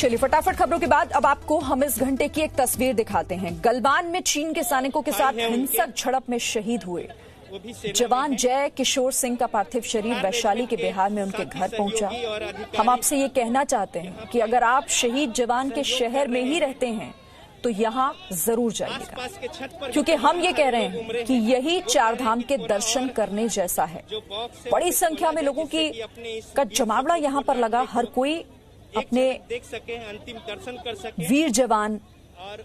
चलिए फटाफट खबरों के बाद अब आपको हम इस घंटे की एक तस्वीर दिखाते हैं। गलवान में चीन के सैनिकों के साथ हिंसक झड़प में शहीद हुए जवान जय किशोर सिंह का पार्थिव शरीर वैशाली के बिहार में उनके घर पहुंचा। हम आपसे ये कहना चाहते हैं कि अगर आप शहीद जवान के शहर में ही रहते हैं तो यहाँ जरूर जाइएगा, क्योंकि हम ये कह रहे हैं कि यही चार धाम के दर्शन करने जैसा है। बड़ी संख्या में लोगों का जमावड़ा यहाँ पर लगा। हर कोई अपने अंतिम दर्शन कर सके, वीर जवान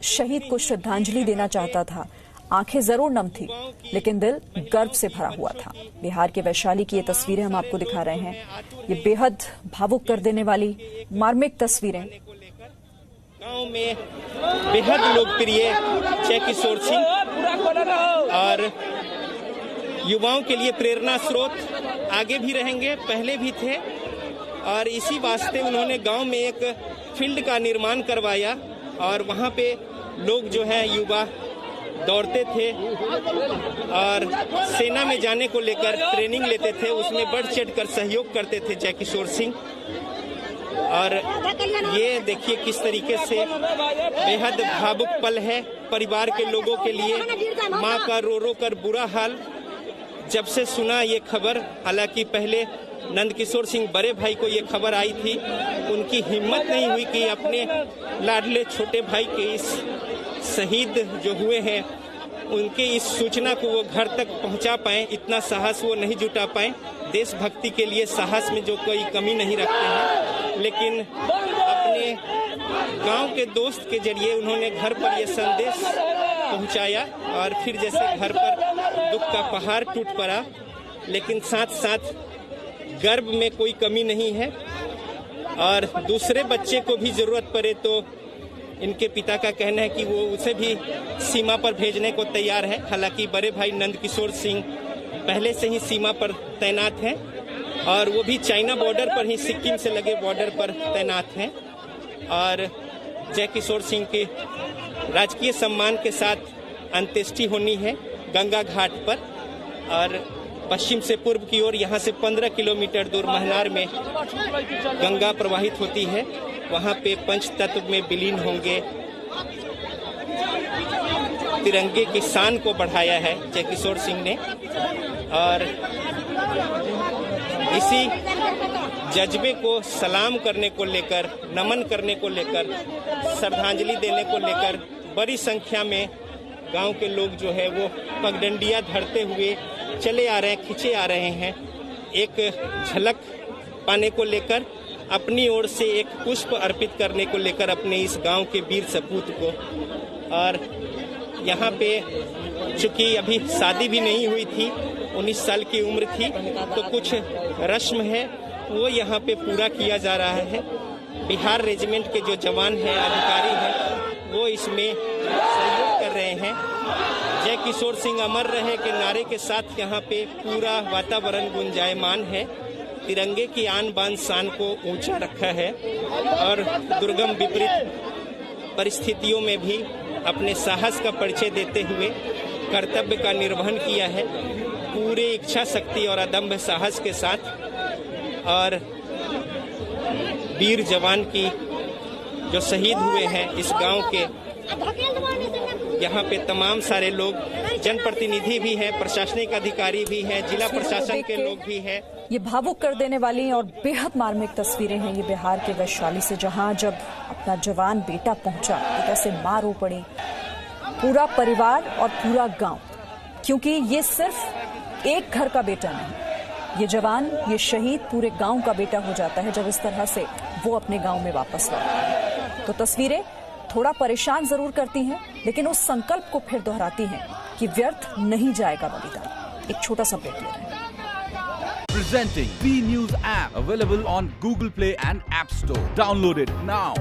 शहीद को श्रद्धांजलि देना चाहता था। आंखें जरूर नम थी, लेकिन दिल गर्व से भरा हुआ था। बिहार के वैशाली की ये तस्वीरें हम आपको दिखा रहे हैं। ये बेहद भावुक कर देने वाली मार्मिक तस्वीरें। गांव में बेहद लोकप्रिय जय किशोर सिंह और युवाओं के लिए प्रेरणा स्रोत आगे भी रहेंगे, पहले भी थे, और इसी वास्ते उन्होंने गांव में एक फील्ड का निर्माण करवाया और वहां पे लोग जो है युवा दौड़ते थे और सेना में जाने को लेकर ट्रेनिंग लेते थे। उसमें बढ़ चढ़ कर सहयोग करते थे जय किशोर सिंह। और ये देखिए किस तरीके से बेहद भावुक पल है परिवार के लोगों के लिए। माँ का रो रो कर बुरा हाल जब से सुना ये खबर, हालांकि पहले नंदकिशोर सिंह बड़े भाई को ये खबर आई थी, उनकी हिम्मत नहीं हुई कि अपने लाडले छोटे भाई के इस शहीद जो हुए हैं उनके इस सूचना को वो घर तक पहुंचा पाए। इतना साहस वो नहीं जुटा पाए। देशभक्ति के लिए साहस में जो कोई कमी नहीं रखते हैं, लेकिन अपने गांव के दोस्त के जरिए उन्होंने घर पर ये संदेश पहुंचाया और फिर जैसे घर पर दुख का पहाड़ टूट पड़ा, लेकिन साथ साथ गर्व में कोई कमी नहीं है। और दूसरे बच्चे को भी जरूरत पड़े तो इनके पिता का कहना है कि वो उसे भी सीमा पर भेजने को तैयार है। हालांकि बड़े भाई नंदकिशोर सिंह पहले से ही सीमा पर तैनात हैं और वो भी चाइना बॉर्डर पर ही, सिक्किम से लगे बॉर्डर पर तैनात हैं। और जय किशोर सिंह के राजकीय सम्मान के साथ अंत्येष्टि होनी है गंगा घाट पर, और पश्चिम से पूर्व की ओर यहाँ से 15 किलोमीटर दूर महनार में गंगा प्रवाहित होती है। वहाँ पे पंचतत्व में विलीन होंगे। तिरंगे की शान को बढ़ाया है जय किशोर सिंह ने, और इसी जज्बे को सलाम करने को लेकर, नमन करने को लेकर, श्रद्धांजलि देने को लेकर बड़ी संख्या में गांव के लोग जो है वो पगडंडियां धरते हुए चले आ रहे हैं, खींचे आ रहे हैं। एक झलक पाने को लेकर, अपनी ओर से एक पुष्प अर्पित करने को लेकर अपने इस गांव के वीर सपूत को। और यहाँ पे चूंकि अभी शादी भी नहीं हुई थी, 19 साल की उम्र थी, तो कुछ रस्म है वो यहाँ पे पूरा किया जा रहा है। बिहार रेजिमेंट के जो जवान हैं, अधिकारी हैं, वो इसमें सहयोग कर रहे हैं। जय किशोर सिंह अमर रहे के नारे के साथ यहाँ पे पूरा वातावरण गुंजायमान है। तिरंगे की आन बान शान को ऊंचा रखा है और दुर्गम विपरीत परिस्थितियों में भी अपने साहस का परिचय देते हुए कर्तव्य का निर्वहन किया है पूरे इच्छा शक्ति और अदम्य साहस के साथ। और वीर जवान की जो शहीद हुए हैं इस गांव के, यहाँ पे तमाम सारे लोग, जनप्रतिनिधि भी हैं, प्रशासनिक अधिकारी भी हैं, जिला प्रशासन के लोग भी हैं। ये भावुक कर देने वाली और बेहद मार्मिक तस्वीरें हैं ये बिहार के वैशाली से, जहां जब अपना जवान बेटा पहुंचा तो कैसे मां रो पड़ी पूरा परिवार और पूरा गांव, क्योंकि ये सिर्फ एक घर का बेटा नहीं, ये जवान, ये शहीद पूरे गांव का बेटा हो जाता है जब इस तरह से वो अपने गांव में वापस लौटता है। तो तस्वीरें थोड़ा परेशान जरूर करती हैं, लेकिन उस संकल्प को फिर दोहराती हैं कि व्यर्थ नहीं जाएगा बलिदान। एक छोटा सा ब्रेक ले रहे हैं। Presenting B News app, available on Google Play and App Store. Download it now.